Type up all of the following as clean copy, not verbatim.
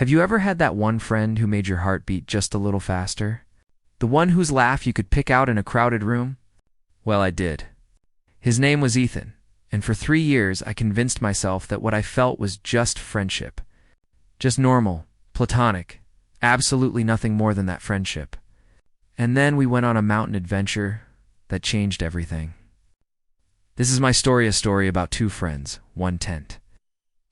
Have you ever had that one friend who made your heart beat just a little faster? The one whose laugh you could pick out in a crowded room? Well, I did. His name was Ethan, and for 3 years I convinced myself that what I felt was just friendship. Just normal, platonic, absolutely nothing more than that friendship. And then we went on a mountain adventure that changed everything. This is my story, a story about 2 friends, 1 tent.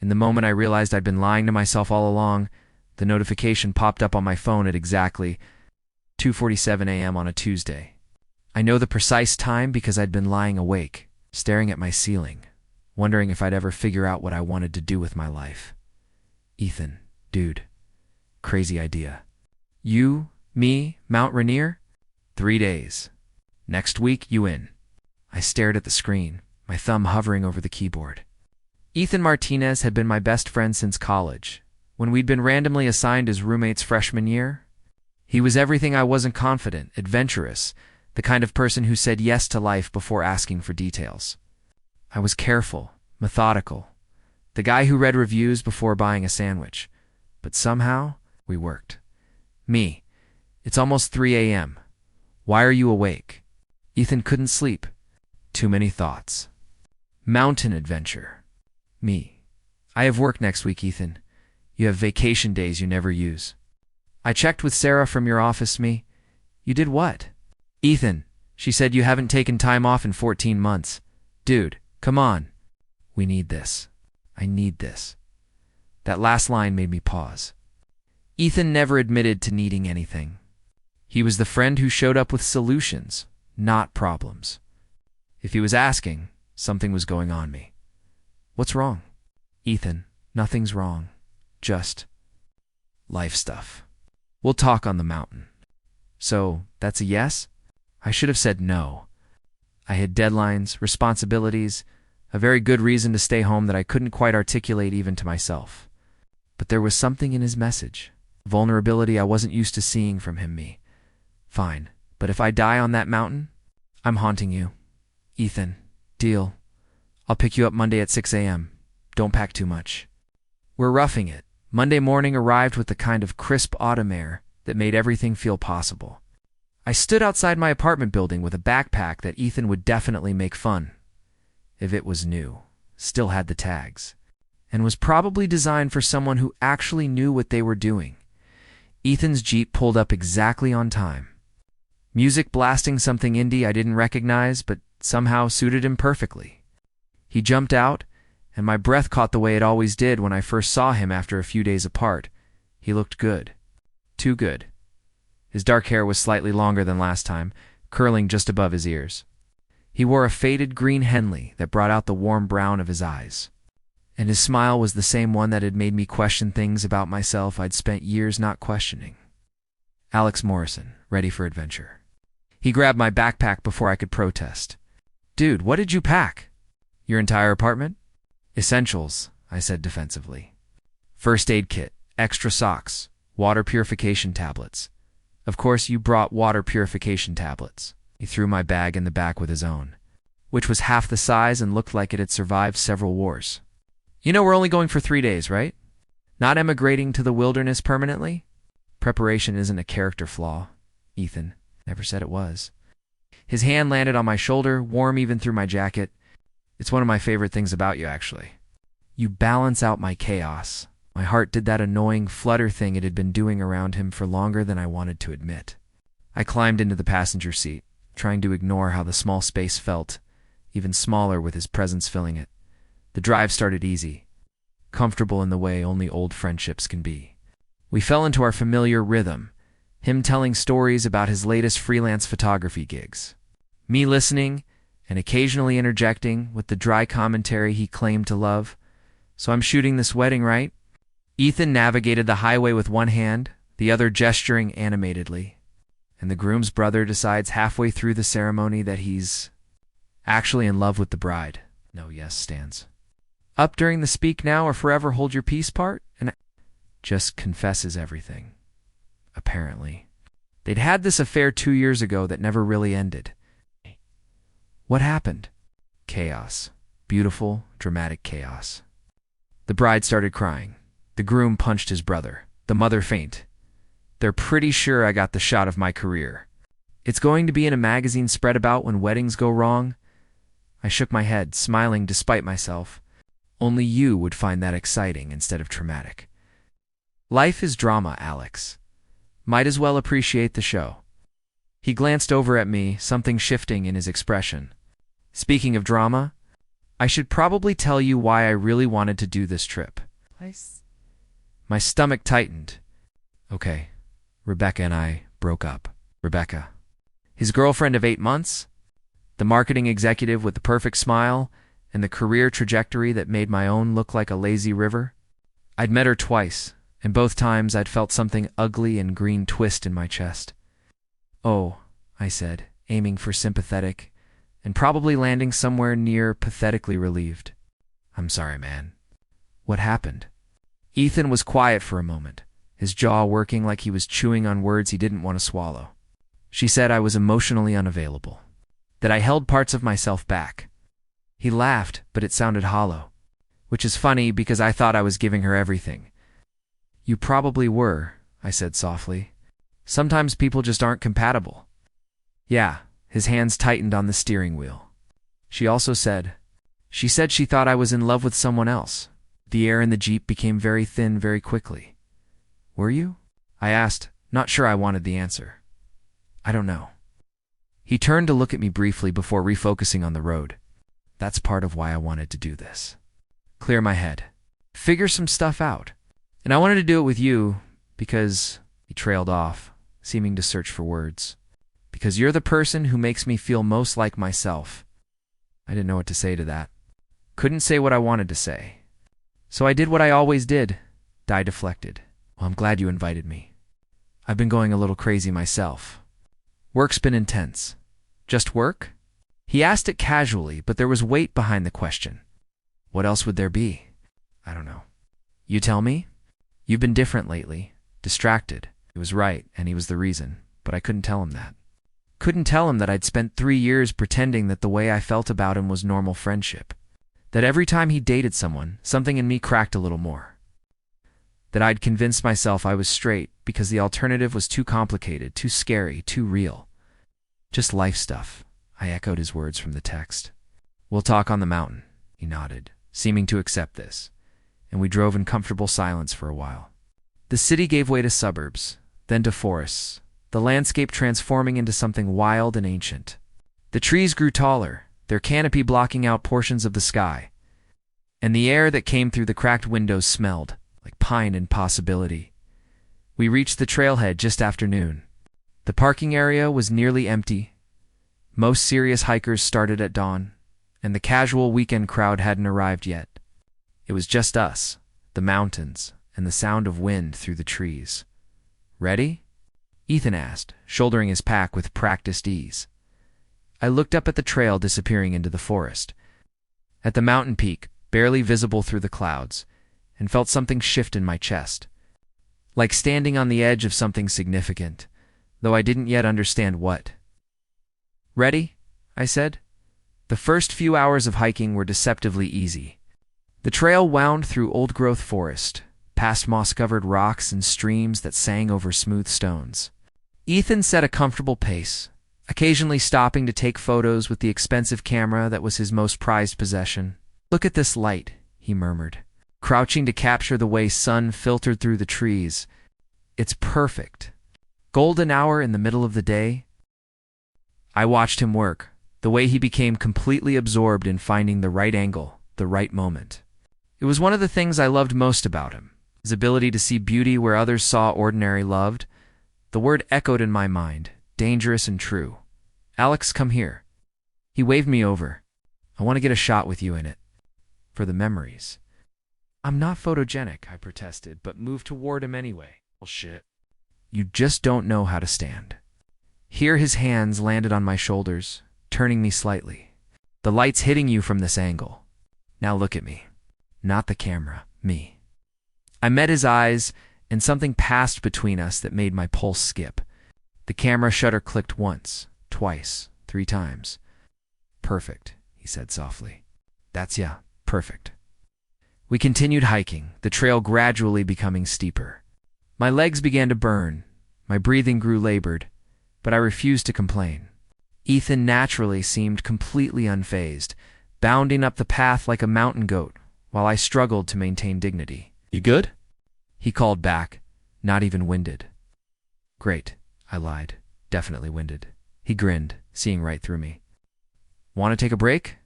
In the moment I realized I'd been lying to myself all along, the notification popped up on my phone at exactly 2:47 a.m. on a Tuesday. I know the precise time because I'd been lying awake, staring at my ceiling, wondering if I'd ever figure out what I wanted to do with my life. Ethan, dude, crazy idea. You, me, Mount Rainier? 3 days. Next week, you in. I stared at the screen, my thumb hovering over the keyboard. Ethan Martinez had been my best friend since college. When we'd been randomly assigned as roommates freshman year, he was everything I wasn't: confident, adventurous, the kind of person who said yes to life before asking for details. I was careful, methodical, the guy who read reviews before buying a sandwich. But somehow, we worked. Me, it's almost 3 a.m. Why are you awake? Ethan couldn't sleep. Too many thoughts. Mountain adventure. Me, I have work next week, Ethan. You have vacation days you never use. I checked with Sarah from your office. Me, you did what? Ethan, she said you haven't taken time off in 14 months. Dude, come on. We need this. I need this. That last line made me pause. Ethan never admitted to needing anything. He was the friend who showed up with solutions, not problems. If he was asking, something was going on me. What's wrong? Ethan, nothing's wrong. Just life stuff. We'll talk on the mountain. So, that's a yes? I should have said no. I had deadlines, responsibilities, a very good reason to stay home that I couldn't quite articulate even to myself. But there was something in his message, vulnerability I wasn't used to seeing from him. Me. Fine, but if I die on that mountain, I'm haunting you. Ethan, deal. I'll pick you up Monday at 6 a.m. Don't pack too much. We're roughing it. Monday morning arrived with the kind of crisp autumn air that made everything feel possible. I stood outside my apartment building with a backpack that Ethan would definitely make fun if it was new, still had the tags, and was probably designed for someone who actually knew what they were doing. Ethan's Jeep pulled up exactly on time. Music blasting something indie I didn't recognize, but somehow suited him perfectly. He jumped out, and my breath caught the way it always did when I first saw him after a few days apart. He looked good. Too good. His dark hair was slightly longer than last time, curling just above his ears. He wore a faded green Henley that brought out the warm brown of his eyes. And his smile was the same one that had made me question things about myself I'd spent years not questioning. Alex Morrison, ready for adventure. He grabbed my backpack before I could protest. Dude, what did you pack? Your entire apartment? Essentials, I said defensively. First aid kit, extra socks, water purification tablets. Of course you brought water purification tablets. He threw my bag in the back with his own, which was half the size and looked like it had survived several wars. You know we're only going for 3 days, right? Not emigrating to the wilderness permanently? Preparation isn't a character flaw. Ethan never said it was. His hand landed on my shoulder, warm even through my jacket. It's one of my favorite things about you, actually. You balance out my chaos. My heart did that annoying flutter thing it had been doing around him for longer than I wanted to admit. I climbed into the passenger seat, trying to ignore how the small space felt, even smaller with his presence filling it. The drive started easy, comfortable in the way only old friendships can be. We fell into our familiar rhythm, him telling stories about his latest freelance photography gigs, me listening and occasionally interjecting with the dry commentary he claimed to love. So I'm shooting this wedding, right? Ethan navigated the highway with one hand, the other gesturing animatedly, and the groom's brother decides halfway through the ceremony that he's actually in love with the bride. No yes stands. Up during the speak now or forever hold your peace part, and just confesses everything. Apparently. They'd had this affair 2 years ago that never really ended. What happened? Chaos. Beautiful, dramatic chaos. The bride started crying. The groom punched his brother. the mother faint. They're pretty sure I got the shot of my career. It's going to be in a magazine spread about when weddings go wrong. I shook my head, smiling despite myself. Only you would find that exciting instead of traumatic. Life is drama, Alex. Might as well appreciate the show. He glanced over at me, something shifting in his expression. Speaking of drama, I should probably tell you why I really wanted to do this trip. My stomach tightened. Okay, Rebecca and I broke up. Rebecca. His girlfriend of 8 months? The marketing executive with the perfect smile and the career trajectory that made my own look like a lazy river? I'd met her twice, and both times I'd felt something ugly and green twist in my chest. Oh, I said, aiming for sympathetic, and probably landing somewhere near pathetically relieved. I'm sorry, man. What happened? Ethan was quiet for a moment, his jaw working like he was chewing on words he didn't want to swallow. She said I was emotionally unavailable, that I held parts of myself back. He laughed, but it sounded hollow, which is funny because I thought I was giving her everything. You probably were, I said softly. Sometimes people just aren't compatible. Yeah, his hands tightened on the steering wheel. She said she thought I was in love with someone else. The air in the Jeep became very thin very quickly. Were you? I asked, not sure I wanted the answer. I don't know. He turned to look at me briefly before refocusing on the road. That's part of why I wanted to do this. Clear my head. Figure some stuff out. And I wanted to do it with you because... He trailed off, seeming to search for words. Because you're the person who makes me feel most like myself. I didn't know what to say to that. Couldn't say what I wanted to say. So I did what I always did. I deflected. Well, I'm glad you invited me. I've been going a little crazy myself. Work's been intense. Just work? He asked it casually, but there was weight behind the question. What else would there be? I don't know. You tell me? You've been different lately. Distracted. He was right, and he was the reason, but I couldn't tell him that. Couldn't tell him that I'd spent 3 years pretending that the way I felt about him was normal friendship. That every time he dated someone, something in me cracked a little more. That I'd convinced myself I was straight because the alternative was too complicated, too scary, too real. Just life stuff. I echoed his words from the text. We'll talk on the mountain, he nodded, seeming to accept this, and we drove in comfortable silence for a while. The city gave way to suburbs, then to forests, the landscape transforming into something wild and ancient. The trees grew taller, their canopy blocking out portions of the sky, and the air that came through the cracked windows smelled like pine and possibility. We reached the trailhead just after noon. The parking area was nearly empty. Most serious hikers started at dawn, and the casual weekend crowd hadn't arrived yet. It was just us, the mountains, and the sound of wind through the trees. Ready? Ethan asked, shouldering his pack with practiced ease. I looked up at the trail disappearing into the forest, at the mountain peak, barely visible through the clouds, and felt something shift in my chest, like standing on the edge of something significant, though I didn't yet understand what. Ready? I said. The first few hours of hiking were deceptively easy. The trail wound through old-growth forest, past moss-covered rocks and streams that sang over smooth stones. Ethan set a comfortable pace, occasionally stopping to take photos with the expensive camera that was his most prized possession. Look at this light, he murmured, crouching to capture the way sun filtered through the trees. It's perfect. Golden hour in the middle of the day. I watched him work, the way he became completely absorbed in finding the right angle, the right moment. It was one of the things I loved most about him, his ability to see beauty where others saw ordinary loved. The word echoed in my mind, dangerous and true. Alex, come here. He waved me over. I want to get a shot with you in it. For the memories. I'm not photogenic, I protested, but moved toward him anyway. Bullshit. You just don't know how to stand. Here his hands landed on my shoulders, turning me slightly. The light's hitting you from this angle. Now look at me. Not the camera, me. I met his eyes, and something passed between us that made my pulse skip. The camera shutter clicked once, twice, 3 times. Perfect, he said softly. That's perfect. We continued hiking, the trail gradually becoming steeper. My legs began to burn, my breathing grew labored, but I refused to complain. Ethan naturally seemed completely unfazed, bounding up the path like a mountain goat, while I struggled to maintain dignity. "You good?" he called back, not even winded. "Great," I lied, definitely winded. He grinned, seeing right through me. "Want to take a break?"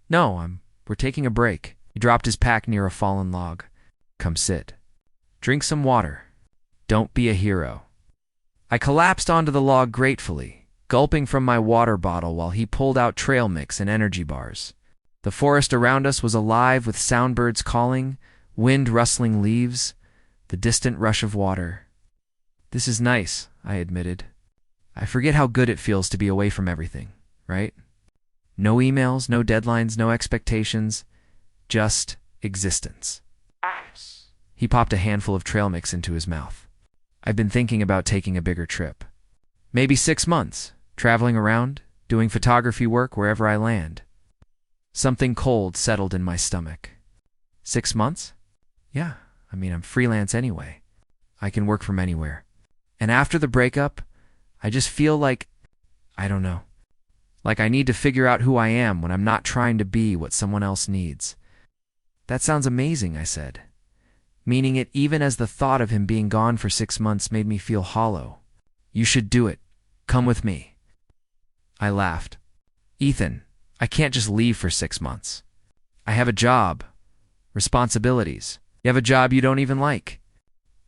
"No, we're taking a break." He dropped his pack near a fallen log. "Come sit. Drink some water. Don't be a hero." I collapsed onto the log gratefully, gulping from my water bottle while he pulled out trail mix and energy bars. The forest around us was alive with soundbirds calling, wind rustling leaves, the distant rush of water. "This is nice," I admitted. "I forget how good it feels to be away from everything, right? No emails, no deadlines, no expectations, just existence." He popped a handful of trail mix into his mouth. "I've been thinking about taking a bigger trip. Maybe 6 months, traveling around, doing photography work wherever I land." Something cold settled in my stomach. 6 months? Yeah, I'm freelance anyway. I can work from anywhere. And after the breakup, I just feel like, I don't know, like I need to figure out who I am when I'm not trying to be what someone else needs. "That sounds amazing," I said, meaning it even as the thought of him being gone for 6 months made me feel hollow. "You should do it. Come with me." I laughed. "Ethan, I can't just leave for 6 months. I have a job, responsibilities." "You have a job you don't even like.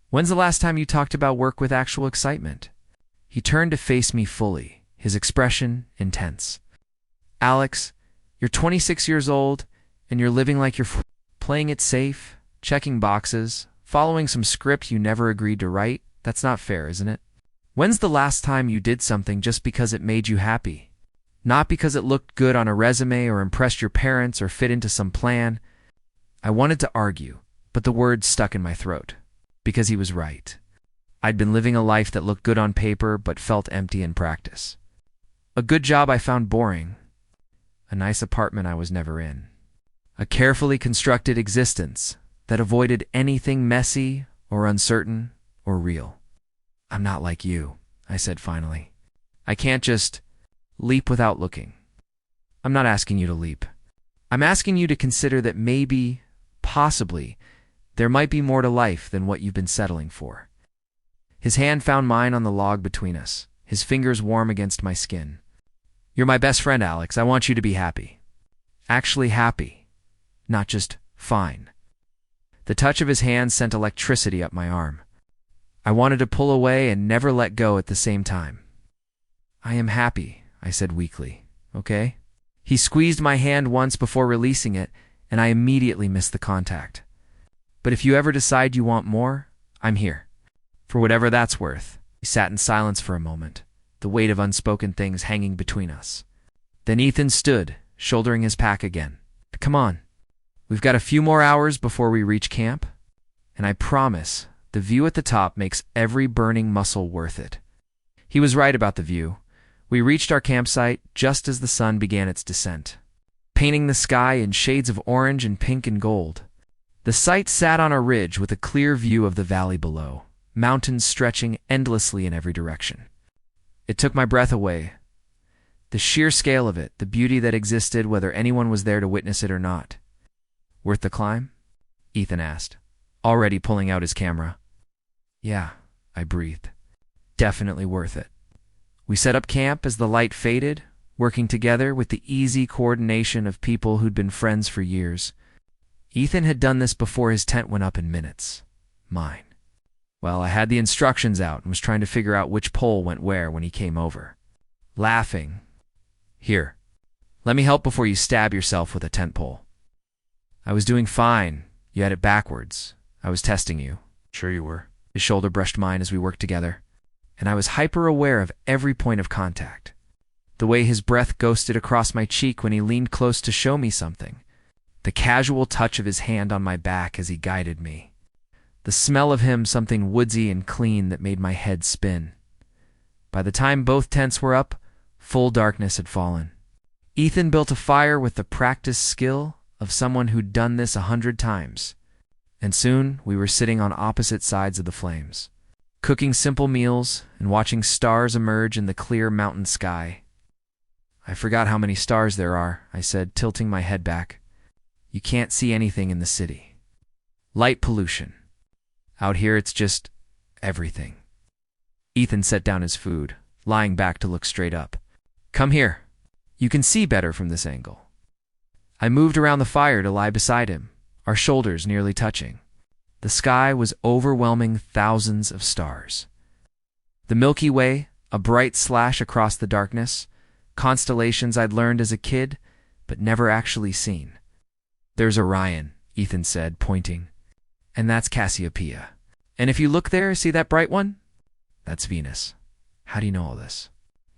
When's the last time you talked about work with actual excitement?" He turned to face me fully, his expression intense. "Alex, you're 26 years old, and you're living like you're playing it safe, checking boxes, following some script you never agreed to write. That's not fair, isn't it? When's the last time you did something just because it made you happy? Not because it looked good on a resume or impressed your parents or fit into some plan." I wanted to argue, but the words stuck in my throat, because he was right. I'd been living a life that looked good on paper but felt empty in practice. A good job I found boring. A nice apartment I was never in. A carefully constructed existence that avoided anything messy or uncertain or real. "I'm not like you," I said finally. "I can't just leap without looking." "I'm not asking you to leap. I'm asking you to consider that maybe, possibly, there might be more to life than what you've been settling for." His hand found mine on the log between us, his fingers warm against my skin. "You're my best friend, Alex. I want you to be happy. Actually happy, not just fine." The touch of his hand sent electricity up my arm. I wanted to pull away and never let go at the same time. "I am happy," I said weakly. "Okay?" He squeezed my hand once before releasing it, and I immediately missed the contact. "But if you ever decide you want more, I'm here. For whatever that's worth." He sat in silence for a moment, the weight of unspoken things hanging between us. Then Ethan stood, shouldering his pack again. "Come on. We've got a few more hours before we reach camp, and I promise the view at the top makes every burning muscle worth it." He was right about the view. We reached our campsite just as the sun began its descent, painting the sky in shades of orange and pink and gold. The site sat on a ridge with a clear view of the valley below, mountains stretching endlessly in every direction. It took my breath away. The sheer scale of it, the beauty that existed whether anyone was there to witness it or not. "Worth the climb?" Ethan asked, already pulling out his camera. "Yeah," I breathed. "Definitely worth it." We set up camp as the light faded, working together with the easy coordination of people who'd been friends for years. Ethan had done this before his tent went up in minutes. Mine. Well, I had the instructions out and was trying to figure out which pole went where when he came over. Laughing. "Here, let me help before you stab yourself with a tent pole." "I was doing fine. You had it backwards. I was testing you." "Sure you were." His shoulder brushed mine as we worked together, and I was hyper-aware of every point of contact. The way his breath ghosted across my cheek when he leaned close to show me something. The casual touch of his hand on my back as he guided me. The smell of him, something woodsy and clean that made my head spin. By the time both tents were up, full darkness had fallen. Ethan built a fire with the practiced skill of someone who'd done this 100 times. And soon we were sitting on opposite sides of the flames, cooking simple meals and watching stars emerge in the clear mountain sky. I forgot how many stars there are, I said, tilting my head back. You can't see anything in the city. Light pollution. Out here it's just everything. Ethan set down his food, lying back to look straight up. Come here. You can see better from this angle. I moved around the fire to lie beside him, our shoulders nearly touching. The sky was overwhelming thousands of stars. The Milky Way, a bright slash across the darkness, constellations I'd learned as a kid, but never actually seen. There's Orion, Ethan said, pointing. And that's Cassiopeia. And if you look there, see that bright one? That's Venus. How do you know all this?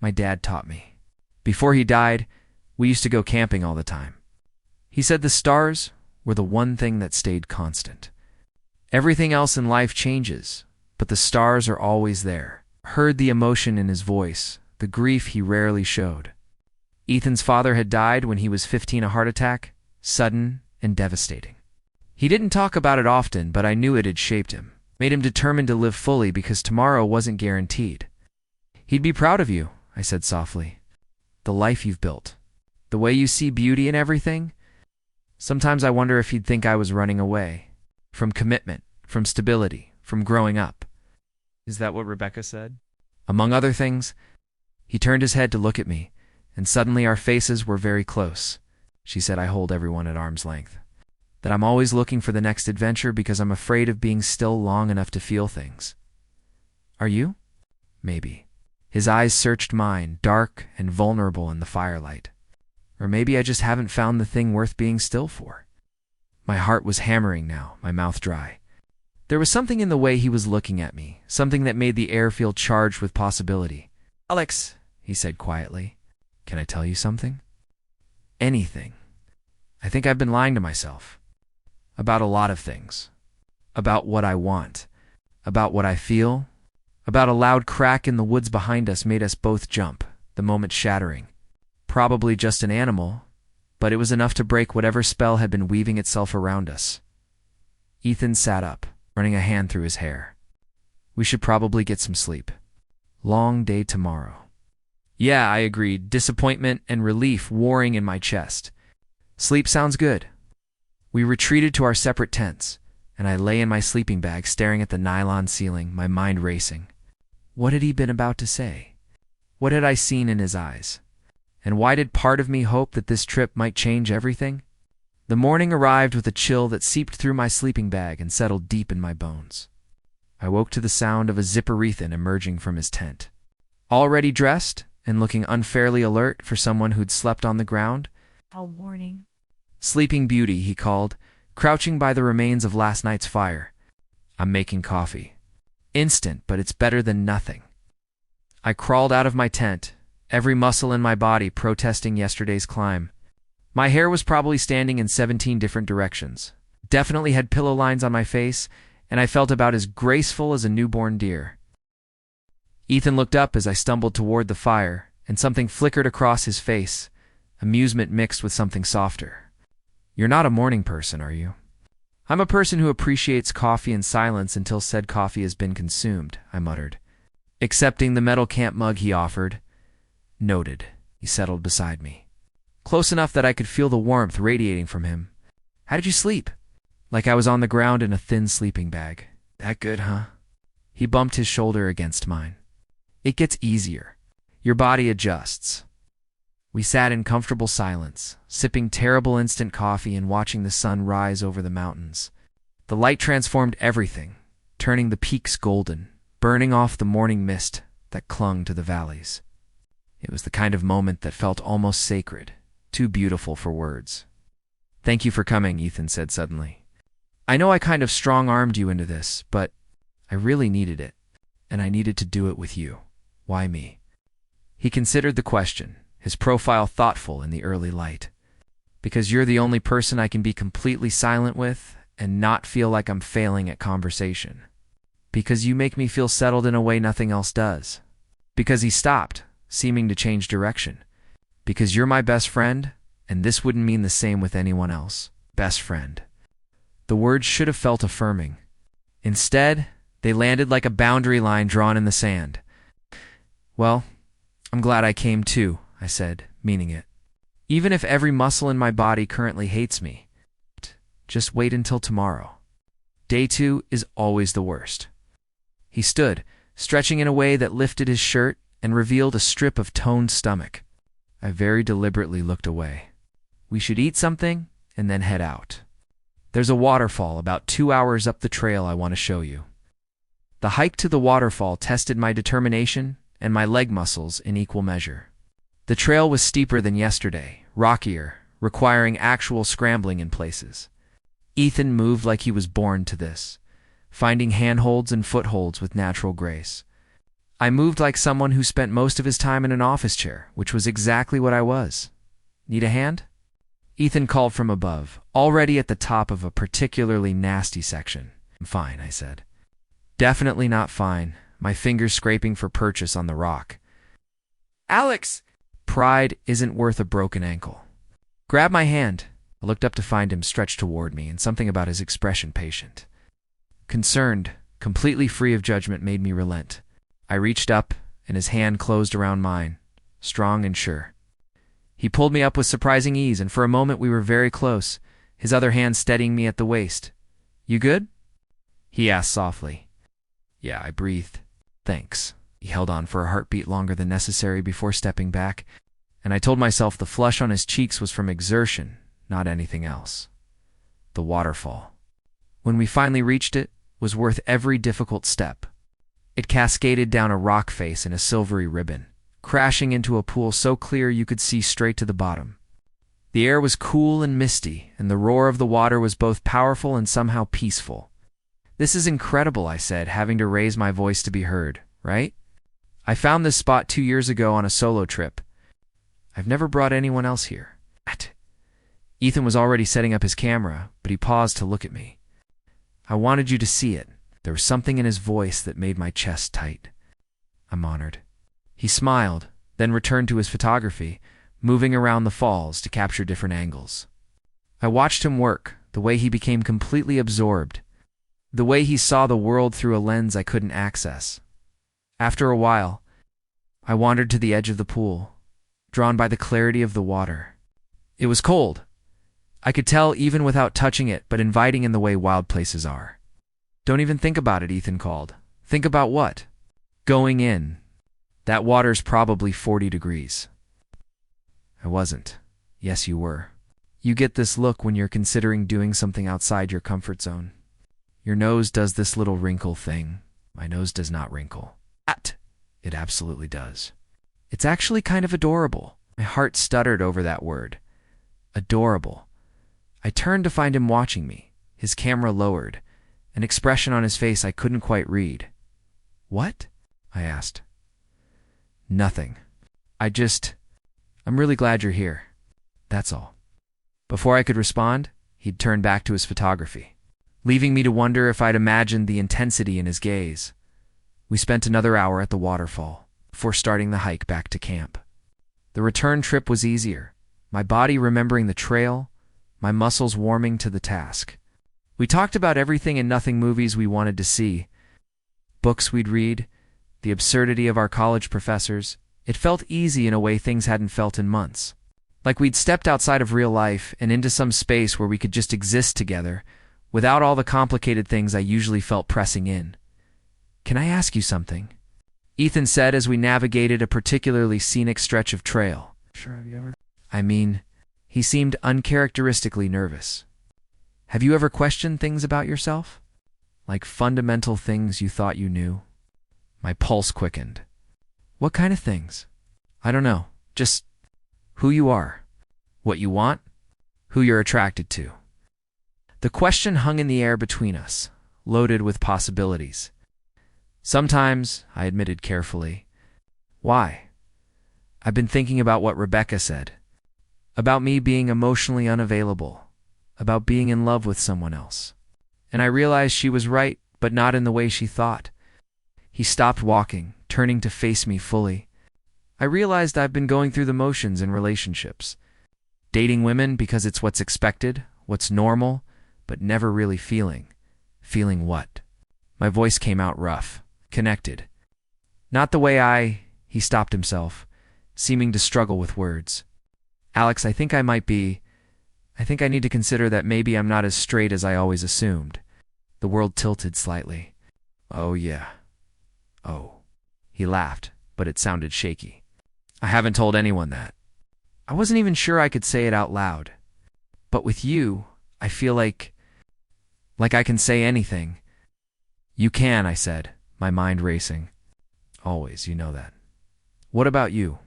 My dad taught me. Before he died, we used to go camping all the time. He said the stars were the one thing that stayed constant. Everything else in life changes, but the stars are always there. Heard the emotion in his voice, the grief he rarely showed. Ethan's father had died when he was 15, a heart attack, sudden and devastating. He didn't talk about it often, but I knew it had shaped him, made him determined to live fully because tomorrow wasn't guaranteed. He'd be proud of you, I said softly. The life you've built. The way you see beauty in everything. Sometimes I wonder if he'd think I was running away. From commitment, from stability, from growing up. Is that what Rebecca said? Among other things, he turned his head to look at me, and suddenly our faces were very close. She said I hold everyone at arm's length. That I'm always looking for the next adventure because I'm afraid of being still long enough to feel things. Are you? Maybe. His eyes searched mine, dark and vulnerable in the firelight. Or maybe I just haven't found the thing worth being still for. My heart was hammering now, my mouth dry. There was something in the way he was looking at me, something that made the air feel charged with possibility. Alex, he said quietly, can I tell you something? Anything. I think I've been lying to myself. About a lot of things. About what I want. About what I feel. About a loud crack in the woods behind us made us both jump, the moment shattering. Probably just an animal, but it was enough to break whatever spell had been weaving itself around us. Ethan sat up, running a hand through his hair. We should probably get some sleep. Long day tomorrow. Yeah, I agreed, disappointment and relief warring in my chest. Sleep sounds good. We retreated to our separate tents, and I lay in my sleeping bag staring at the nylon ceiling, my mind racing. What had he been about to say? What had I seen in his eyes? And why did part of me hope that this trip might change everything? The morning arrived with a chill that seeped through my sleeping bag and settled deep in my bones. I woke to the sound of a zipper Ethan emerging from his tent. Already dressed and looking unfairly alert for someone who'd slept on the ground. All morning. Sleeping Beauty, he called, crouching by the remains of last night's fire. I'm making coffee. Instant, but it's better than nothing. I crawled out of my tent, every muscle in my body protesting yesterday's climb. My hair was probably standing in 17 different directions. Definitely had pillow lines on my face, and I felt about as graceful as a newborn deer. Ethan looked up as I stumbled toward the fire, and something flickered across his face, amusement mixed with something softer. You're not a morning person, are you? I'm a person who appreciates coffee in silence until said coffee has been consumed, I muttered, accepting the metal camp mug he offered. Noted, he settled beside me. Close enough that I could feel the warmth radiating from him. How did you sleep? Like I was on the ground in a thin sleeping bag. That good, huh? He bumped his shoulder against mine. It gets easier. Your body adjusts. We sat in comfortable silence, sipping terrible instant coffee and watching the sun rise over the mountains. The light transformed everything, turning the peaks golden, burning off the morning mist that clung to the valleys. It was the kind of moment that felt almost sacred, too beautiful for words. Thank you for coming, Ethan said suddenly. I know I kind of strong-armed you into this, but I really needed it, and I needed to do it with you. Why me? He considered the question, his profile thoughtful in the early light. Because you're the only person I can be completely silent with and not feel like I'm failing at conversation. Because you make me feel settled in a way nothing else does. Because he stopped, seeming to change direction. Because you're my best friend, and this wouldn't mean the same with anyone else. Best friend. The words should have felt affirming. Instead, they landed like a boundary line drawn in the sand. "Well, I'm glad I came too," I said, meaning it. "Even if every muscle in my body currently hates me, just wait until tomorrow. Day 2 is always the worst." He stood, stretching in a way that lifted his shirt and revealed a strip of toned stomach. I very deliberately looked away. "We should eat something and then head out. There's a waterfall about 2 hours up the trail I want to show you." The hike to the waterfall tested my determination and my leg muscles in equal measure. The trail was steeper than yesterday, rockier, requiring actual scrambling in places. Ethan moved like he was born to this, finding handholds and footholds with natural grace. I moved like someone who spent most of his time in an office chair, which was exactly what I was. "Need a hand?" Ethan called from above, already at the top of a particularly nasty section. "I'm fine," I said. Definitely not fine, my fingers scraping for purchase on the rock. "Alex!" Pride isn't worth a broken ankle. "Grab my hand." I looked up to find him stretched toward me, and something about his expression patient. Concerned, completely free of judgment, made me relent. I reached up, and his hand closed around mine, strong and sure. He pulled me up with surprising ease, and for a moment we were very close, his other hand steadying me at the waist. "You good?" he asked softly. "Yeah," I breathed. "Thanks." He held on for a heartbeat longer than necessary before stepping back, and I told myself the flush on his cheeks was from exertion, not anything else. The waterfall. When we finally reached it, was worth every difficult step. It cascaded down a rock face in a silvery ribbon, crashing into a pool so clear you could see straight to the bottom. The air was cool and misty, and the roar of the water was both powerful and somehow peaceful. "This is incredible," I said, having to raise my voice to be heard, "right? I found this spot 2 years ago on a solo trip. I've never brought anyone else here." Ethan was already setting up his camera, but he paused to look at me. "I wanted you to see it." There was something in his voice that made my chest tight. "I'm honored." He smiled, then returned to his photography, moving around the falls to capture different angles. I watched him work, the way he became completely absorbed, the way he saw the world through a lens I couldn't access. After a while, I wandered to the edge of the pool, drawn by the clarity of the water. It was cold. I could tell even without touching it, but inviting in the way wild places are. "Don't even think about it," Ethan called. "Think about what?" "Going in. That water's probably 40 degrees. I wasn't. Yes, you were. You get this look when you're considering doing something outside your comfort zone. Your nose does this little wrinkle thing. My nose does not wrinkle. It absolutely does. It's actually kind of adorable." My heart stuttered over that word. Adorable. I turned to find him watching me, his camera lowered, an expression on his face I couldn't quite read. "What?" I asked. "Nothing. I'm really glad you're here. That's all." Before I could respond, he'd turned back to his photography, leaving me to wonder if I'd imagined the intensity in his gaze. We spent another hour at the waterfall before starting the hike back to camp. The return trip was easier, my body remembering the trail, my muscles warming to the task. We talked about everything and nothing: movies we wanted to see, books we'd read, the absurdity of our college professors. It felt easy in a way things hadn't felt in months. Like we'd stepped outside of real life and into some space where we could just exist together, without all the complicated things I usually felt pressing in. "Can I ask you something?" Ethan said as we navigated a particularly scenic stretch of trail. "Sure, have you ever?" He seemed uncharacteristically nervous. "Have you ever questioned things about yourself? Like fundamental things you thought you knew?" My pulse quickened. "What kind of things?" "I don't know. Just who you are, what you want, who you're attracted to." The question hung in the air between us, loaded with possibilities. "Sometimes," I admitted carefully. "Why?" "I've been thinking about what Rebecca said. About me being emotionally unavailable. About being in love with someone else. And I realized she was right, but not in the way she thought." He stopped walking, turning to face me fully. "I realized I've been going through the motions in relationships. Dating women because it's what's expected, what's normal, but never really feeling. Feeling what? My voice came out rough, connected. Not the way He stopped himself, seeming to struggle with words. Alex, I think I need to consider that maybe I'm not as straight as I always assumed. The world tilted slightly. Oh, yeah. Oh. He laughed, but it sounded shaky. I haven't told anyone that. I wasn't even sure I could say it out loud. But with you, I feel like I can say anything. You can, I said, my mind racing. Always, you know that. What about you?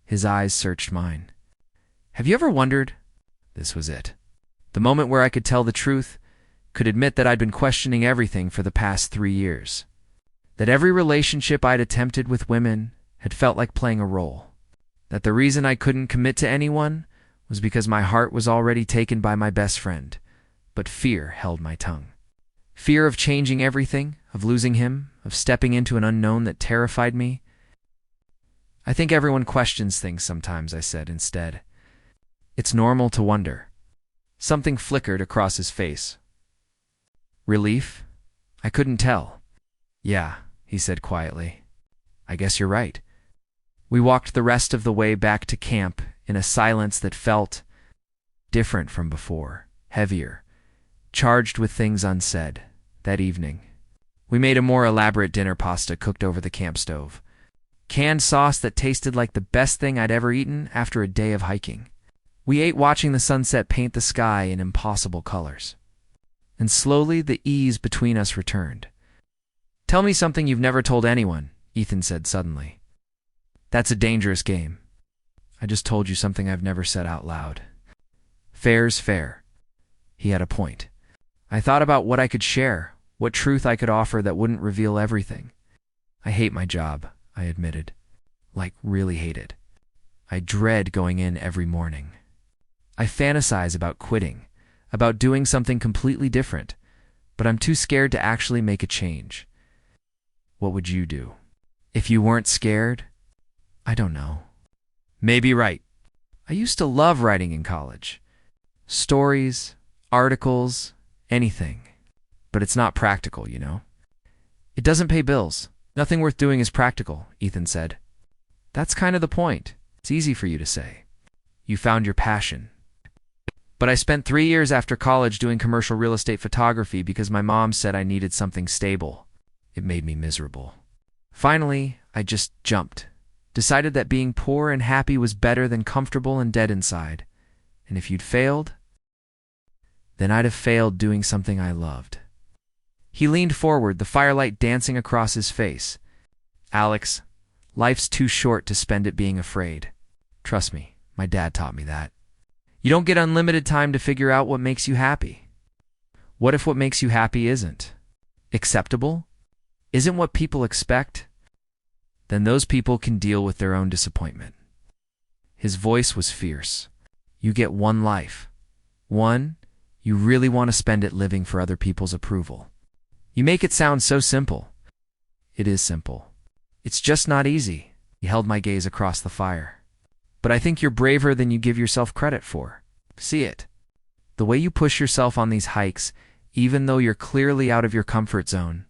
His eyes searched mine. Have you ever wondered? This was it. The moment where I could tell the truth, could admit that I'd been questioning everything for the past 3 years. That every relationship I'd attempted with women had felt like playing a role. That the reason I couldn't commit to anyone was because my heart was already taken by my best friend, but fear held my tongue. Fear of changing everything, of losing him, of stepping into an unknown that terrified me. I think everyone questions things sometimes, I said instead. It's normal to wonder. Something flickered across his face. Relief? I couldn't tell. Yeah, he said quietly. I guess you're right. We walked the rest of the way back to camp in a silence that felt different from before, heavier, charged with things unsaid. That evening, we made a more elaborate dinner pasta cooked over the camp stove. Canned sauce that tasted like the best thing I'd ever eaten after a day of hiking. We ate watching the sunset paint the sky in impossible colors. And slowly the ease between us returned. Tell me something you've never told anyone, Ethan said suddenly. That's a dangerous game. I just told you something I've never said out loud. Fair's fair. He had a point. I thought about what I could share, what truth I could offer that wouldn't reveal everything. I hate my job, I admitted. Like, really hate it. I dread going in every morning. I fantasize about quitting, about doing something completely different, but I'm too scared to actually make a change. What would you do? If you weren't scared? I don't know. Maybe right. I used to love writing in college. Stories, articles, anything. But it's not practical, you know? It doesn't pay bills. Nothing worth doing is practical, Ethan said. That's kind of the point. It's easy for you to say. You found your passion. But I spent 3 years after college doing commercial real estate photography because my mom said I needed something stable. It made me miserable. Finally, I just jumped. Decided that being poor and happy was better than comfortable and dead inside. And if you'd failed, then I'd have failed doing something I loved. He leaned forward, the firelight dancing across his face. Alex, life's too short to spend it being afraid. Trust me, my dad taught me that. You don't get unlimited time to figure out what makes you happy. What if what makes you happy isn't acceptable? Isn't what people expect? Then those people can deal with their own disappointment. His voice was fierce. You get one life. One, you really want to spend it living for other people's approval. You make it sound so simple. It is simple. It's just not easy. He held my gaze across the fire. But I think you're braver than you give yourself credit for. See it. The way you push yourself on these hikes, even though you're clearly out of your comfort zone.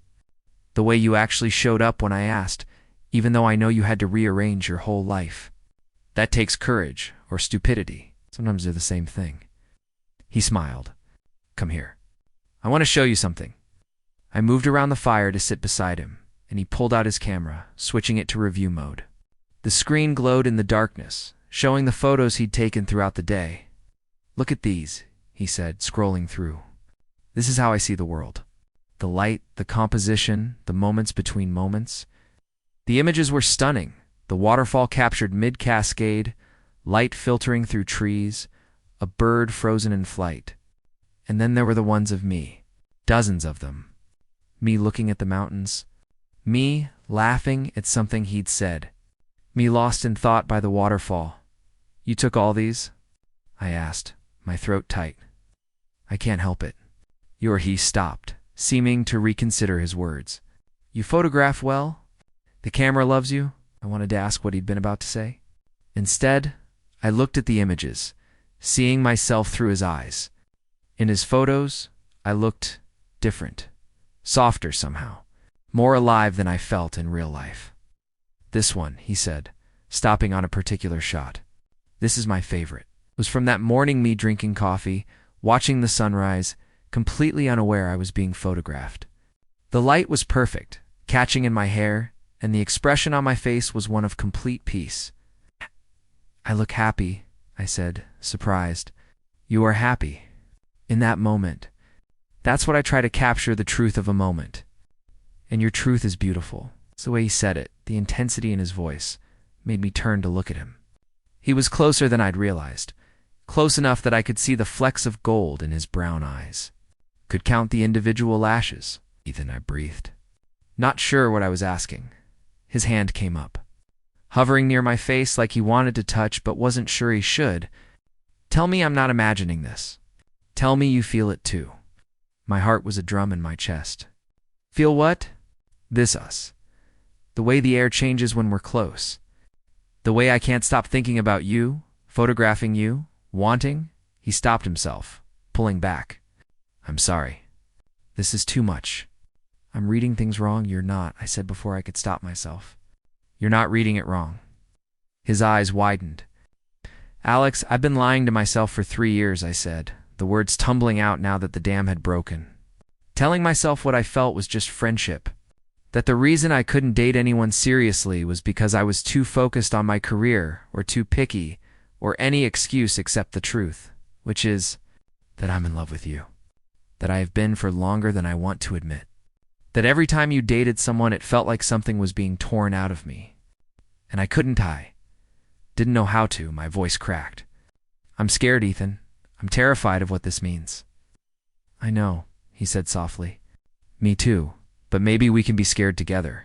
The way you actually showed up when I asked, even though I know you had to rearrange your whole life. That takes courage, or stupidity. Sometimes they're the same thing. He smiled. Come here. I want to show you something. I moved around the fire to sit beside him, and he pulled out his camera, switching it to review mode. The screen glowed in the darkness, showing the photos he'd taken throughout the day. Look at these, he said, scrolling through. This is how I see the world. The light, the composition, the moments between moments. The images were stunning. The waterfall captured mid-cascade, light filtering through trees, a bird frozen in flight. And then there were the ones of me, dozens of them. Me looking at the mountains. Me laughing at something he'd said. Me lost in thought by the waterfall. You took all these? I asked, my throat tight. I can't help it. He stopped, seeming to reconsider his words. You photograph well? The camera loves you? I wanted to ask what he'd been about to say. Instead, I looked at the images, seeing myself through his eyes. In his photos, I looked different, softer somehow, more alive than I felt in real life. "This one," he said, stopping on a particular shot. "This is my favorite." It was from that morning, me drinking coffee, watching the sunrise, completely unaware I was being photographed. The light was perfect, catching in my hair, and the expression on my face was one of complete peace. "I look happy," I said, surprised. "You are happy." In that moment. That's what I try to capture, the truth of a moment. And your truth is beautiful. It's the way he said it, the intensity in his voice, made me turn to look at him. He was closer than I'd realized, close enough that I could see the flecks of gold in his brown eyes. Could count the individual lashes. "Ethan," I breathed. Not sure what I was asking. His hand came up, hovering near my face like he wanted to touch but wasn't sure he should. "Tell me I'm not imagining this. Tell me you feel it too." My heart was a drum in my chest. "Feel what?" "This us. The way the air changes when we're close. The way I can't stop thinking about you, photographing you, wanting." He stopped himself, pulling back. "I'm sorry. This is too much." "I'm reading things wrong." "You're not," I said before I could stop myself. "You're not reading it wrong." His eyes widened. "Alex, I've been lying to myself for 3 years," I said, the words tumbling out now that the dam had broken. Telling myself what I felt was just friendship. That the reason I couldn't date anyone seriously was because I was too focused on my career, or too picky, or any excuse except the truth, which is that I'm in love with you. That I have been for longer than I want to admit. That every time you dated someone it felt like something was being torn out of me. And I couldn't didn't know how to. My voice cracked. "I'm scared, Ethan. I'm terrified of what this means." "I know," he said softly. "Me too, but maybe we can be scared together."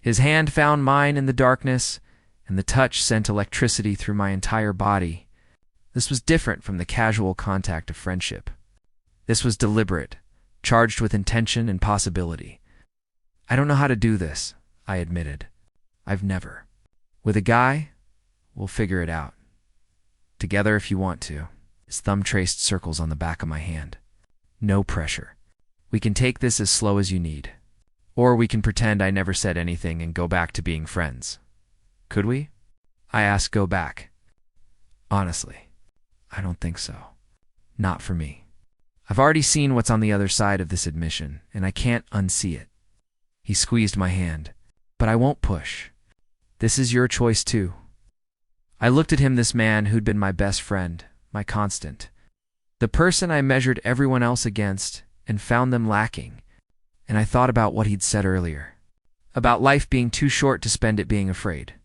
His hand found mine in the darkness, and the touch sent electricity through my entire body. This was different from the casual contact of friendship. This was deliberate, charged with intention and possibility. "I don't know how to do this," I admitted. "I've never. With a guy, we'll figure it out. Together if you want to." His thumb traced circles on the back of my hand. "No pressure. We can take this as slow as you need. Or we can pretend I never said anything and go back to being friends. Could we?" I asked. "Go back?" "Honestly, I don't think so. Not for me. I've already seen what's on the other side of this admission, and I can't unsee it." He squeezed my hand. "But I won't push. This is your choice too." I looked at him, this man who'd been my best friend, my constant. The person I measured everyone else against and found them lacking. And I thought about what he'd said earlier. About life being too short to spend it being afraid.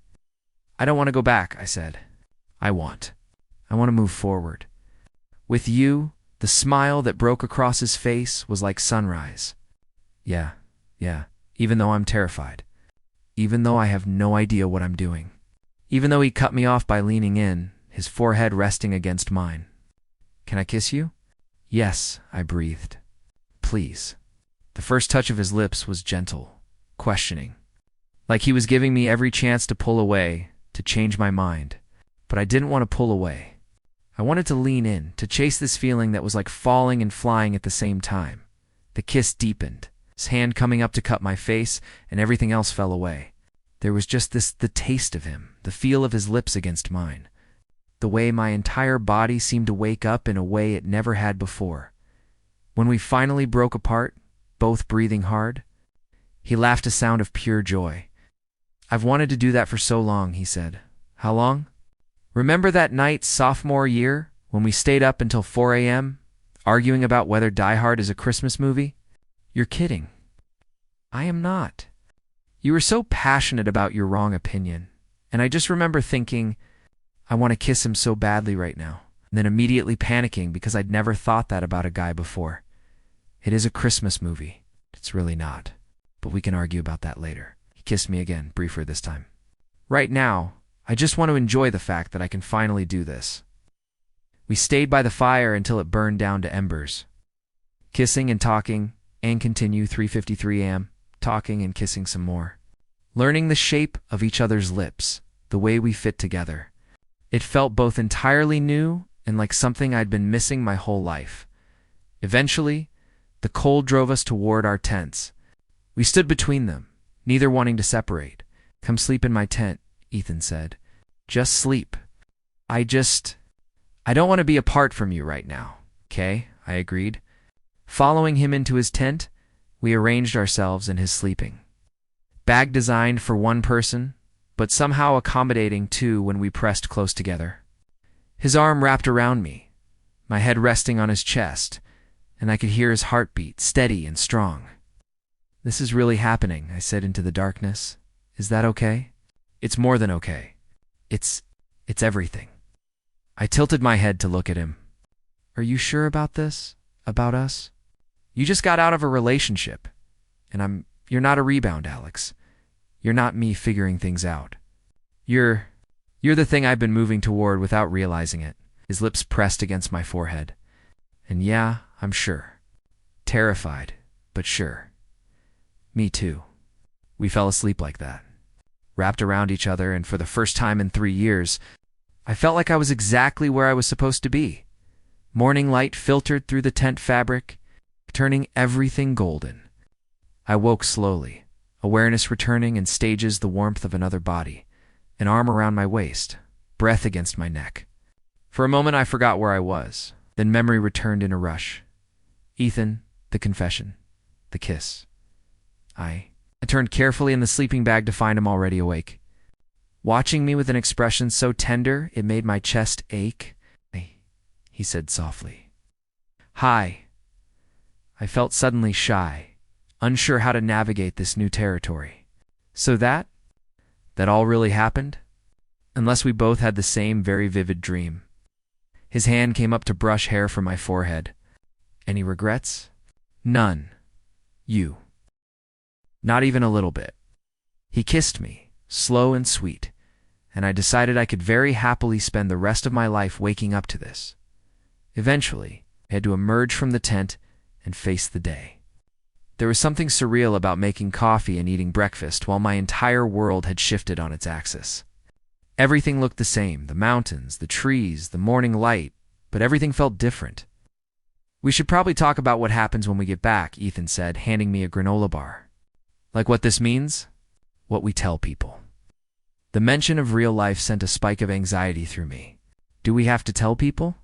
"I don't want to go back," I said. I want to move forward. With you." The smile that broke across his face was like sunrise. Yeah, even though I'm terrified. Even though I have no idea what I'm doing. Even though he cut me off by leaning in, his forehead resting against mine. "Can I kiss you?" "Yes," I breathed. "Please." The first touch of his lips was gentle, questioning. Like he was giving me every chance to pull away, to change my mind. But I didn't want to pull away. I wanted to lean in, to chase this feeling that was like falling and flying at the same time. The kiss deepened, his hand coming up to cut my face, and everything else fell away. There was just the taste of him, the feel of his lips against mine. The way my entire body seemed to wake up in a way it never had before. When we finally broke apart, both breathing hard, he laughed, a sound of pure joy. "I've wanted to do that for so long," he said. "How long?" "Remember that night sophomore year when we stayed up until 4 a.m., arguing about whether Die Hard is a Christmas movie?" "You're kidding." "I am not. You were so passionate about your wrong opinion, and I just remember thinking, I want to kiss him so badly right now, and then immediately panicking because I'd never thought that about a guy before. It is a Christmas movie. It's really not, but we can argue about that later." He kissed me again, briefer this time. "Right now, I just want to enjoy the fact that I can finally do this." We stayed by the fire until it burned down to embers. Kissing and talking, and continue 3:53 a.m., talking and kissing some more. Learning the shape of each other's lips, the way we fit together. It felt both entirely new and like something I'd been missing my whole life. Eventually, The cold drove us toward our tents. We stood between them, neither wanting to separate. "Come sleep in my tent," Ethan said. "Just sleep." I don't want to be apart from you right now, okay?" I agreed. Following him into his tent, we arranged ourselves in his sleeping bag, designed for one person, but somehow accommodating two when we pressed close together. His arm wrapped around me, my head resting on his chest, and I could hear his heartbeat, steady and strong. "This is really happening," I said into the darkness. "Is that okay?" "It's more than okay. It's everything." I tilted my head to look at him. "Are you sure about this? About us? You just got out of a relationship, and you're not a rebound, Alex. You're not me figuring things out. You're the thing I've been moving toward without realizing it." His lips pressed against my forehead. "And yeah, I'm sure. Terrified, but sure. Me too." We fell asleep like that, wrapped around each other, and for the first time in 3 years, I felt like I was exactly where I was supposed to be. Morning light filtered through the tent fabric, turning everything golden. I woke slowly, awareness returning in stages, the warmth of another body, an arm around my waist, breath against my neck. For a moment I forgot where I was, then memory returned in a rush. Ethan, the confession, the kiss. I turned carefully in the sleeping bag to find him already awake, watching me with an expression so tender it made my chest ache. He said softly. "Hi." I felt suddenly shy, unsure how to navigate this new territory. So that all really happened? Unless we both had the same very vivid dream. His hand came up to brush hair from my forehead. "Any regrets?" "None. You?" "Not even a little bit." He kissed me, slow and sweet, and I decided I could very happily spend the rest of my life waking up to this. Eventually, I had to emerge from the tent and face the day. There was something surreal about making coffee and eating breakfast while my entire world had shifted on its axis. Everything looked the same, the mountains, the trees, the morning light, but everything felt different. "We should probably talk about what happens when we get back," Ethan said, handing me a granola bar. "Like what this means? What we tell people." The mention of real life sent a spike of anxiety through me. Do we have to tell people?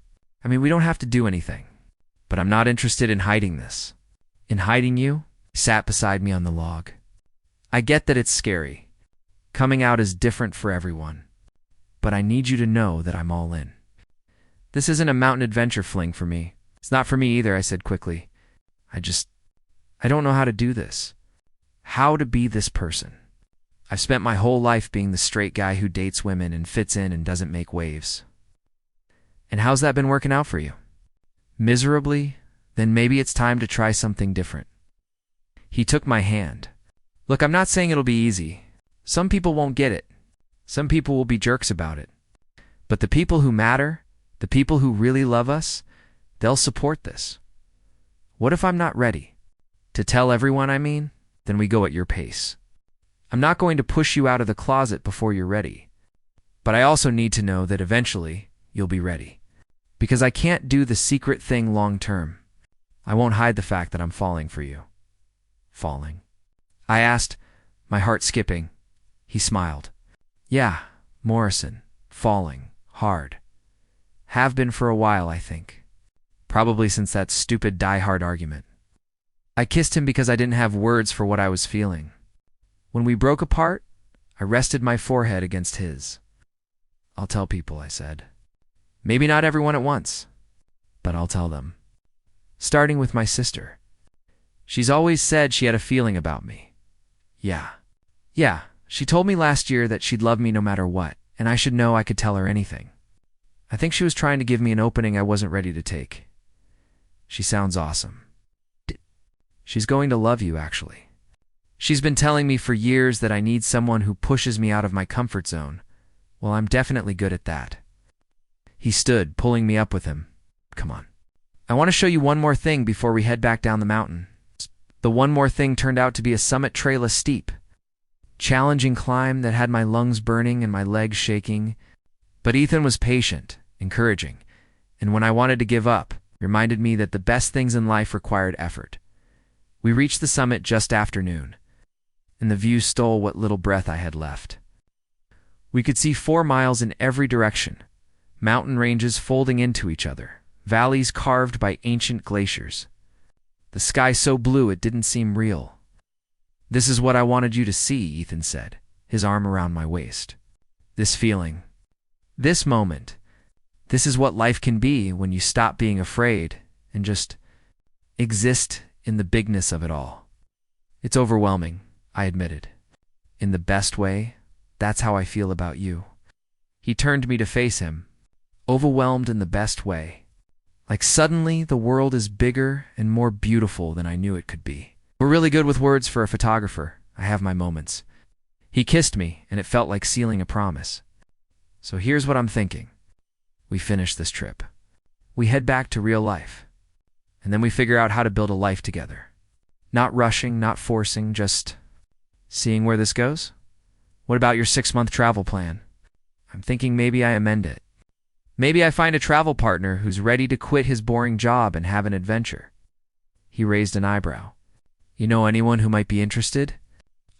I mean, we don't have to do anything. But I'm not interested in hiding this. In hiding you? He sat beside me on the log. "I get that it's scary. Coming out is different for everyone. But I need you to know that I'm all in. This isn't a mountain adventure fling for me. It's not for me either," I said quickly. I don't know how to do this. How to be this person. I've spent my whole life being the straight guy who dates women and fits in and doesn't make waves. And how's that been working out for you? Miserably? Then maybe it's time to try something different. He took my hand. "Look, I'm not saying it'll be easy. Some people won't get it. Some people will be jerks about it. But the people who matter, the people who really love us, they'll support this. What if I'm not ready? To tell everyone, I mean? Then we go at your pace. I'm not going to push you out of the closet before you're ready. But I also need to know that eventually you'll be ready. Because I can't do the secret thing long term. I won't hide the fact that I'm falling for you." "Falling?" I asked, my heart skipping. He smiled. "Yeah, Morrison, falling, hard. Have been for a while, I think. Probably since that stupid Die Hard argument." I kissed him because I didn't have words for what I was feeling. When we broke apart, I rested my forehead against his. "I'll tell people," I said. "Maybe not everyone at once, but I'll tell them. Starting with my sister. She's always said she had a feeling about me. Yeah, she told me last year that she'd love me no matter what, and I should know I could tell her anything. I think she was trying to give me an opening I wasn't ready to take. She sounds awesome. She's going to love you, actually. She's been telling me for years that I need someone who pushes me out of my comfort zone. Well, I'm definitely good at that." He stood, pulling me up with him. "Come on. I want to show you one more thing before we head back down the mountain." The one more thing turned out to be a summit trail, a steep, challenging climb that had my lungs burning and my legs shaking. But Ethan was patient, encouraging, and when I wanted to give up, reminded me that the best things in life required effort. We reached the summit just after noon, and the view stole what little breath I had left. We could see 4 miles in every direction, mountain ranges folding into each other, valleys carved by ancient glaciers. The sky so blue it didn't seem real. "This is what I wanted you to see," Ethan said, his arm around my waist. "This feeling. This moment. This is what life can be when you stop being afraid and just exist in the bigness of it all." "It's overwhelming," I admitted. "In the best way, that's how I feel about you." He turned me to face him. "Overwhelmed in the best way. Like suddenly the world is bigger and more beautiful than I knew it could be." We're really good with words for a photographer. I have my moments. He kissed me, and it felt like sealing a promise. "So here's what I'm thinking. We finish this trip. We head back to real life. And then we figure out how to build a life together. Not rushing, not forcing, just seeing where this goes." "What about your 6-month travel plan?" "I'm thinking maybe I amend it. Maybe I find a travel partner who's ready to quit his boring job and have an adventure." He raised an eyebrow. "You know anyone who might be interested?"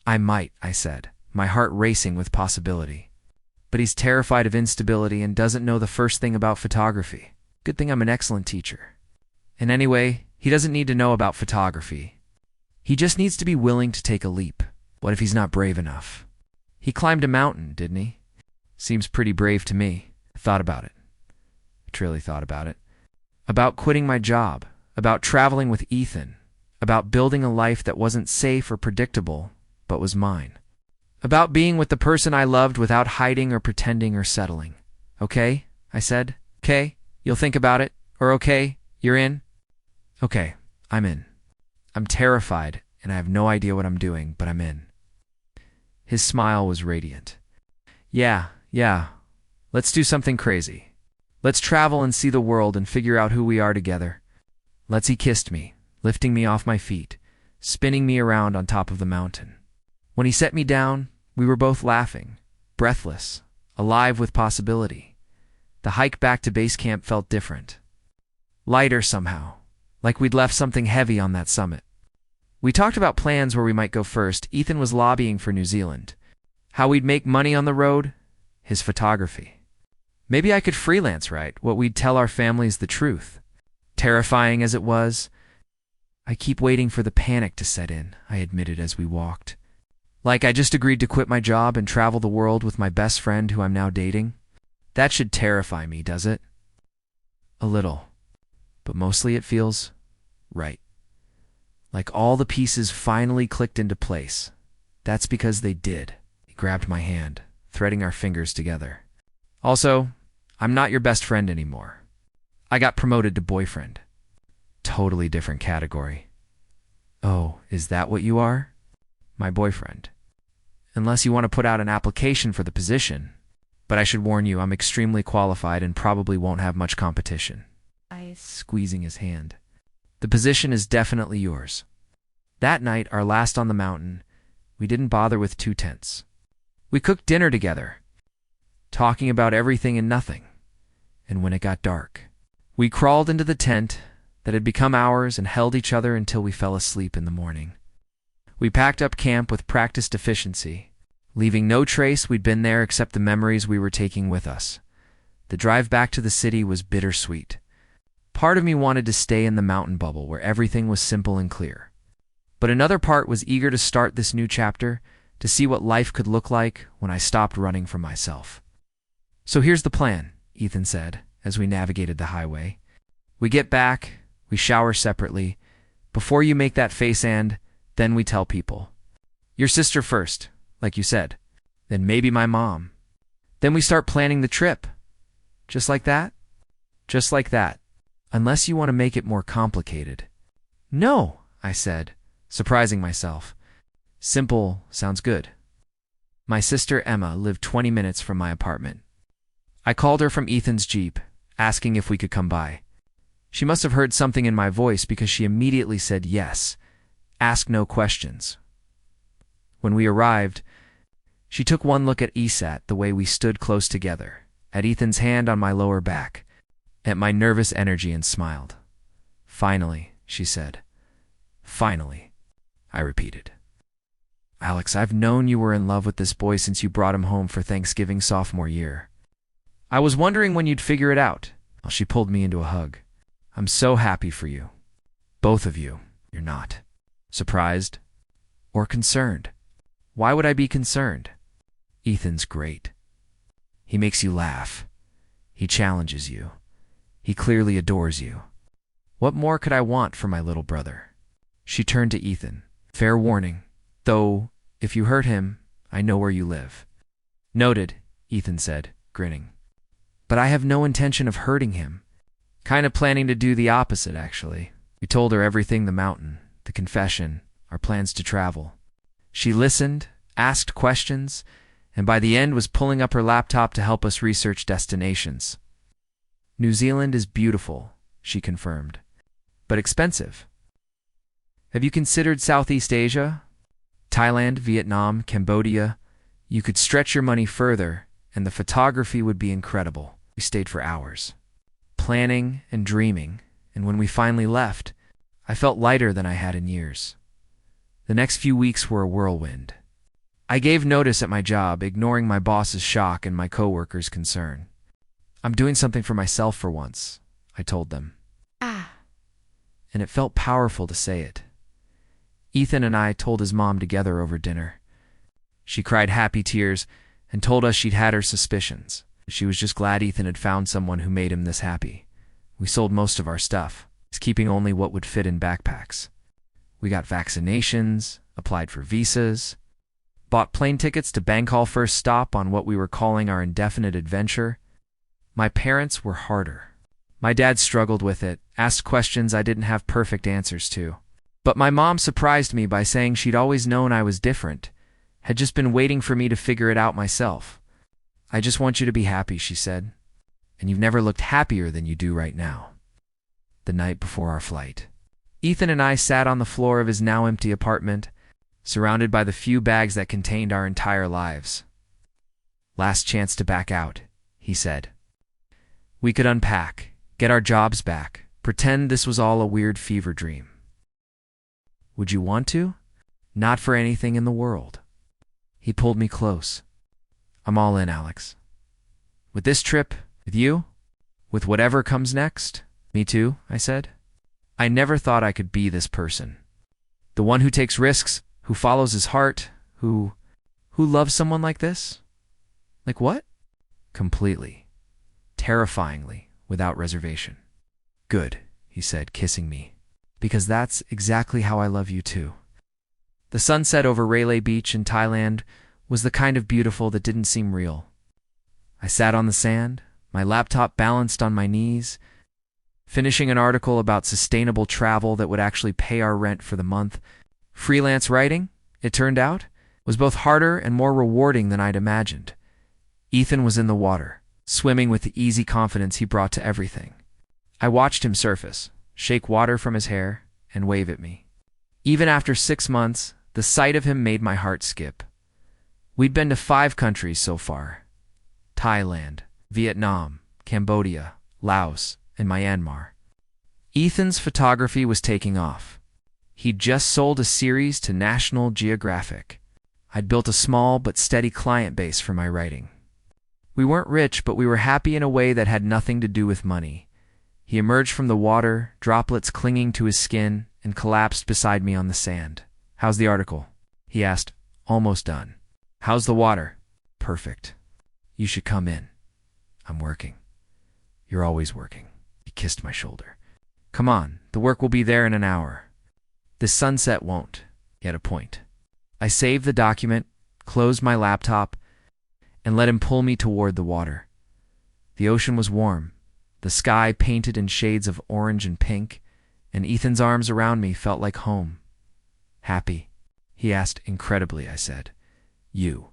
"I might," I said, my heart racing with possibility. "But he's terrified of instability and doesn't know the first thing about photography. Good thing I'm an excellent teacher. And anyway, he doesn't need to know about photography. He just needs to be willing to take a leap. What if he's not brave enough?" "He climbed a mountain, didn't he?" "Seems pretty brave to me." I thought about it. I truly thought about it. About quitting my job, about traveling with Ethan, about building a life that wasn't safe or predictable, but was mine. About being with the person I loved without hiding or pretending or settling. "Okay," I said. "Okay, you'll think about it." Or "Okay, you're in?" "Okay, I'm in. I'm terrified, and I have no idea what I'm doing, but I'm in." His smile was radiant. Yeah, let's do something crazy. Let's travel and see the world and figure out who we are together." He kissed me, lifting me off my feet, spinning me around on top of the mountain. When he set me down, we were both laughing, breathless, alive with possibility. The hike back to base camp felt different. Lighter somehow, like we'd left something heavy on that summit. We talked about plans where we might go first. Ethan was lobbying for New Zealand. How we'd make money on the road? His photography. Maybe I could freelance, right? What we'd tell our families the truth. Terrifying as it was, I keep waiting for the panic to set in, I admitted as we walked. Like I just agreed to quit my job and travel the world with my best friend who I'm now dating? That should terrify me, does it? A little. But mostly it feels right. Like all the pieces finally clicked into place. That's because they did. He grabbed my hand, threading our fingers together. Also, I'm not your best friend anymore. I got promoted to boyfriend. Totally different category. Oh, is that what you are? My boyfriend. Unless you want to put out an application for the position. But I should warn you, I'm extremely qualified and probably won't have much competition. Squeezing his hand. The position is definitely yours. That night, our last on the mountain, we didn't bother with 2 tents. We cooked dinner together, talking about everything and nothing. And when it got dark, we crawled into the tent that had become ours and held each other until we fell asleep in the morning. We packed up camp with practiced efficiency, leaving no trace we'd been there except the memories we were taking with us. The drive back to the city was bittersweet. Part of me wanted to stay in the mountain bubble where everything was simple and clear. But another part was eager to start this new chapter, to see what life could look like when I stopped running from myself. So here's the plan, Ethan said, as we navigated the highway. We get back, we shower separately. Before you make that face and, then we tell people. Your sister first, like you said. Then maybe my mom. Then we start planning the trip. Just like that? Just like that. Unless you want to make it more complicated. No, I said, surprising myself. Simple sounds good. My sister Emma lived 20 minutes from my apartment. I called her from Ethan's Jeep, asking if we could come by. She must have heard something in my voice because she immediately said yes. Ask no questions. When we arrived, she took one look at ESAT the way we stood close together, at Ethan's hand on my lower back, at my nervous energy and smiled. Finally, she said. Finally. I repeated. Alex, I've known you were in love with this boy since you brought him home for Thanksgiving sophomore year. I was wondering when you'd figure it out. Well, she pulled me into a hug. I'm so happy for you. Both of you. You're not. Surprised? Or concerned? Why would I be concerned? Ethan's great. He makes you laugh. He challenges you. He clearly adores you. What more could I want for my little brother? She turned to Ethan. Fair warning. Though, if you hurt him, I know where you live. Noted, Ethan said, grinning. But I have no intention of hurting him. Kind of planning to do the opposite, actually. We told her everything, the mountain, the confession, our plans to travel. She listened, asked questions, and by the end was pulling up her laptop to help us research destinations. New Zealand is beautiful, she confirmed, but expensive. Have you considered Southeast Asia? Thailand, Vietnam, Cambodia? You could stretch your money further, and the photography would be incredible. We stayed for hours, planning and dreaming, and when we finally left, I felt lighter than I had in years. The next few weeks were a whirlwind. I gave notice at my job, ignoring my boss's shock and my coworkers' concern. I'm doing something for myself for once, I told them. And it felt powerful to say it. Ethan and I told his mom together over dinner. She cried happy tears and told us she'd had her suspicions. She was just glad Ethan had found someone who made him this happy. We sold most of our stuff, keeping only what would fit in backpacks. We got vaccinations, applied for visas, bought plane tickets to Bangkok first stop on what we were calling our indefinite adventure. My parents were harder. My dad struggled with it, asked questions I didn't have perfect answers to. But my mom surprised me by saying she'd always known I was different, had just been waiting for me to figure it out myself. I just want you to be happy, she said. And you've never looked happier than you do right now. The night before our flight, Ethan and I sat on the floor of his now empty apartment, surrounded by the few bags that contained our entire lives. Last chance to back out, he said. We could unpack, get our jobs back, pretend this was all a weird fever dream. Would you want to? Not for anything in the world. He pulled me close. I'm all in, Alex. With this trip, with you, with whatever comes next. Me too, I said. I never thought I could be this person. The one who takes risks, who follows his heart, who loves someone like this. Like what? Completely. Terrifyingly, without reservation. Good, he said, kissing me. Because that's exactly how I love you too. The sunset over Railay Beach in Thailand was the kind of beautiful that didn't seem real. I sat on the sand, my laptop balanced on my knees, finishing an article about sustainable travel that would actually pay our rent for the month. Freelance writing, it turned out, was both harder and more rewarding than I'd imagined. Ethan was in the water, swimming with the easy confidence he brought to everything. I watched him surface, shake water from his hair, and wave at me. Even after 6 months, the sight of him made my heart skip. We'd been to 5 countries so far: Thailand, Vietnam, Cambodia, Laos, and Myanmar. Ethan's photography was taking off. He'd just sold a series to National Geographic. I'd built a small but steady client base for my writing. We weren't rich, but we were happy in a way that had nothing to do with money. He emerged from the water, droplets clinging to his skin, and collapsed beside me on the sand. How's the article? He asked. Almost done. How's the water? Perfect. You should come in. I'm working. You're always working. He kissed my shoulder. Come on, the work will be there in an hour. This sunset won't. He had a point. I saved the document, closed my laptop, and let him pull me toward the water. The ocean was warm, the sky painted in shades of orange and pink, and Ethan's arms around me felt like home. Happy? He asked incredibly, I said. You.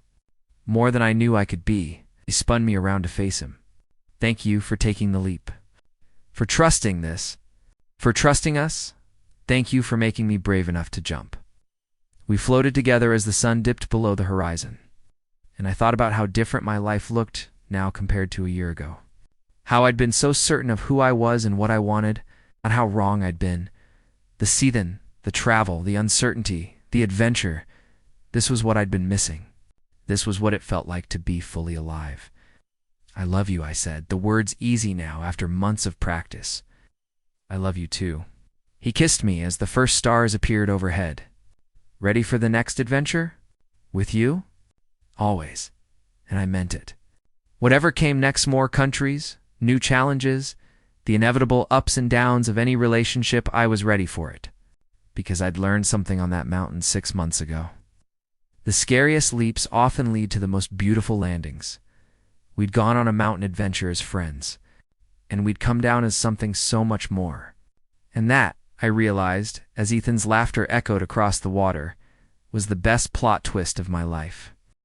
More than I knew I could be. He spun me around to face him. Thank you for taking the leap. For trusting this. For trusting us. Thank you for making me brave enough to jump. We floated together as the sun dipped below the horizon. And I thought about how different my life looked now compared to a year ago. How I'd been so certain of who I was and what I wanted, and how wrong I'd been. The season, the travel, the uncertainty, The adventure, this was what I'd been missing. This was what it felt like to be fully alive. I love you, I said, the words easy now after months of practice. I love you too. He kissed me as the first stars appeared overhead. Ready for the next adventure? With you? Always. And I meant it. Whatever came next, more countries, new challenges, the inevitable ups and downs of any relationship, I was ready for it. Because I'd learned something on that mountain 6 months ago. The scariest leaps often lead to the most beautiful landings. We'd gone on a mountain adventure as friends, and we'd come down as something so much more. And that, I realized, as Ethan's laughter echoed across the water, was the best plot twist of my life.